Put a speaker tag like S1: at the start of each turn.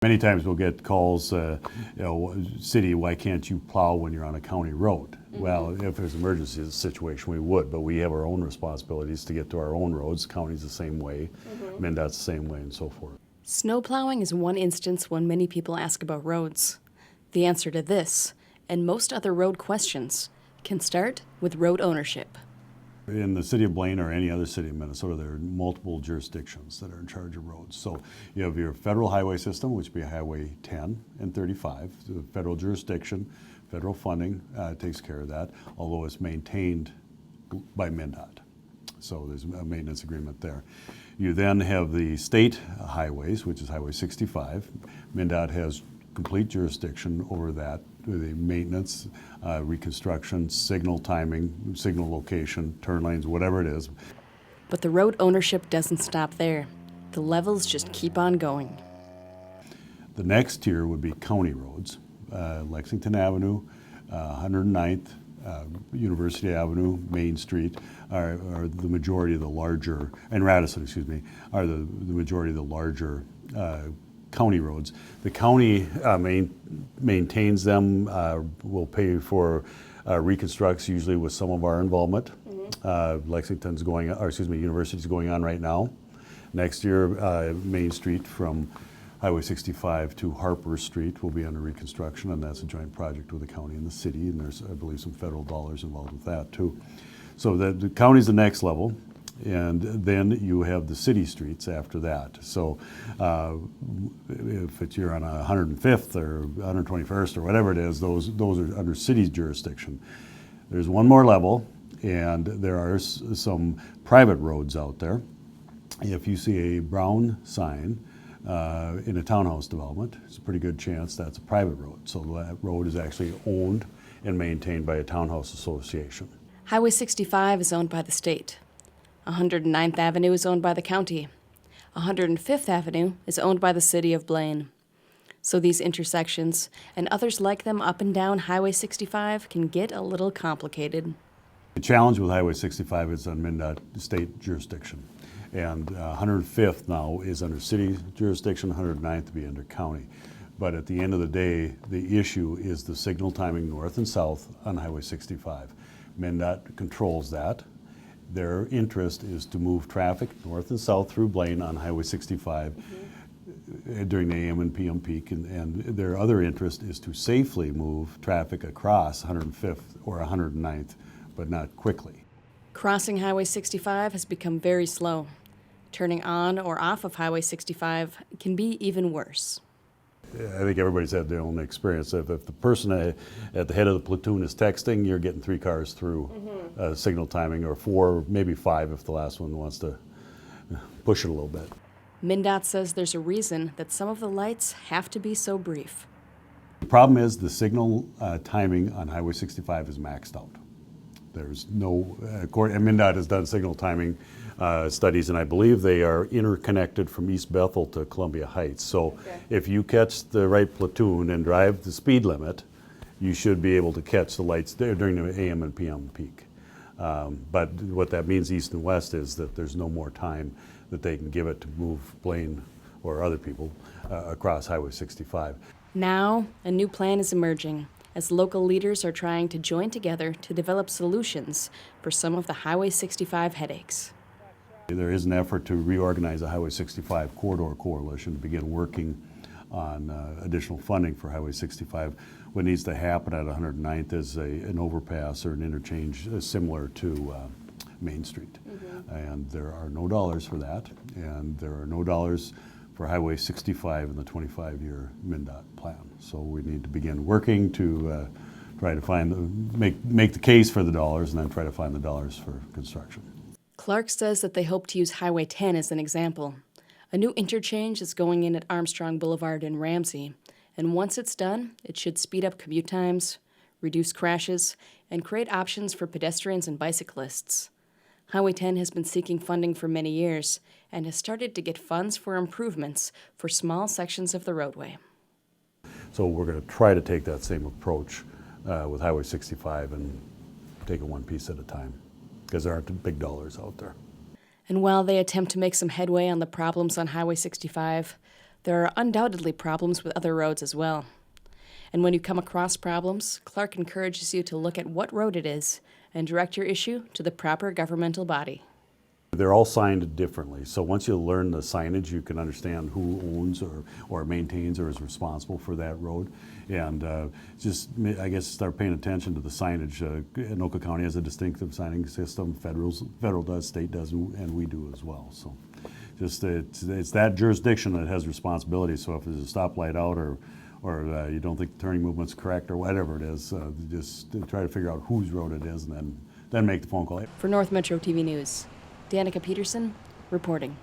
S1: Many times we'll get calls, city, why can't you plow when you're on a county road? Mm-hmm. Well, if there's an emergency situation, we would, but we have our own responsibilities to get to our own roads. County's the same way, mm-hmm. MnDOT's the same way, and so forth.
S2: Snow plowing is one instance when many people ask about roads. The answer to this, and most other road questions, can start with road ownership.
S1: In the city of Blaine or any other city in Minnesota, there are multiple jurisdictions that are in charge of roads. So you have your federal highway system, which would be Highway 10 and 35. The federal jurisdiction, federal funding takes care of that, although it's maintained by MnDOT. So there's a maintenance agreement there. You then have the state highways, which is Highway 65. MnDOT has complete jurisdiction over that, the maintenance, reconstruction, signal timing, signal location, turn lanes, whatever it is.
S2: But the road ownership doesn't stop there. The levels just keep on going.
S1: The next tier would be county roads. Lexington Avenue, 109th, University Avenue, Main Street are the majority of the larger, and Radisson, excuse me, are the majority of the larger county roads. The county maintains them, will pay for reconstructs usually with some of our involvement. Mm-hmm. Lexington's going, or excuse me, University's going on right now. Next year, Main Street from Highway 65 to Harper Street will be under reconstruction, and that's a joint project with the county and the city, and there's, I believe, some federal dollars involved with that too. So the county's the next level. And then you have the city streets after that. So if you're on 105th or 121st or whatever it is, those are under city jurisdiction. There's one more level, and there are some private roads out there. If you see a brown sign in a townhouse development, it's a pretty good chance that's a private road. So that road is actually owned and maintained by a townhouse association.
S2: Highway 65 is owned by the state. 109th Avenue is owned by the county. 105th Avenue is owned by the city of Blaine. So these intersections, and others like them up and down Highway 65, can get a little complicated.
S1: The challenge with Highway 65 is on MnDOT state jurisdiction. And 105th now is under city jurisdiction, 109th to be under county. But at the end of the day, the issue is the signal timing north and south on Highway 65. MnDOT controls that. Their interest is to move traffic north and south through Blaine on Highway 65 mm-hmm. during the AM and PM peak, and their other interest is to safely move traffic across 105th or 109th, but not quickly.
S2: Crossing Highway 65 has become very slow. Turning on or off of Highway 65 can be even worse.
S1: I think everybody's had their own experience. If the person at the head of the platoon is texting, you're getting 3 cars through mm-hmm. Signal timing, or 4, maybe 5 if the last one wants to push it a little bit.
S2: MnDOT says there's a reason that some of the lights have to be so brief.
S1: The problem is the signal timing on Highway 65 is maxed out. There's no, and MnDOT has done signal timing studies, and I believe they are interconnected from East Bethel to Columbia Heights. So if you catch the right platoon and drive the speed limit, you should be able to catch the lights there during the AM and PM peak. But what that means east and west is that there's no more time that they can give it to move Blaine or other people across Highway 65.
S2: Now, a new plan is emerging as local leaders are trying to join together to develop solutions for some of the Highway 65 headaches.
S1: There is an effort to reorganize the Highway 65 Corridor Coalition to begin working on additional funding for Highway 65. What needs to happen at 109th is an overpass or an interchange similar to Main Street. Mm-hmm. And there are no dollars for that, and there are no dollars for Highway 65 in the 25-year MnDOT plan. So we need to begin working to try to find, make the case for the dollars, and then try to find the dollars for construction.
S2: Clark says that they hope to use Highway 10 as an example. A new interchange is going in at Armstrong Boulevard in Ramsey, and once it's done, it should speed up commute times, reduce crashes, and create options for pedestrians and bicyclists. Highway 10 has been seeking funding for many years and has started to get funds for improvements for small sections of the roadway.
S1: So we're going to try to take that same approach with Highway 65 and take it one piece at a time, because there aren't big dollars out there.
S2: And while they attempt to make some headway on the problems on Highway 65, There are undoubtedly problems with other roads as well. And when you come across problems, Clark encourages you to look at what road it is and direct your issue to the proper governmental body.
S1: They're all signed differently, so once you learn the signage, you can understand who owns or maintains or is responsible for that road. And I guess, start paying attention to the signage. Anoka County has a distinctive signing system. Federal does, state does, and we do as well. So just it's that jurisdiction that has responsibility. So if there's a stoplight out or you don't think the turning movement's correct or whatever it is, just try to figure out whose road it is and then make the phone call.
S2: For North Metro TV News, Danica Peterson reporting.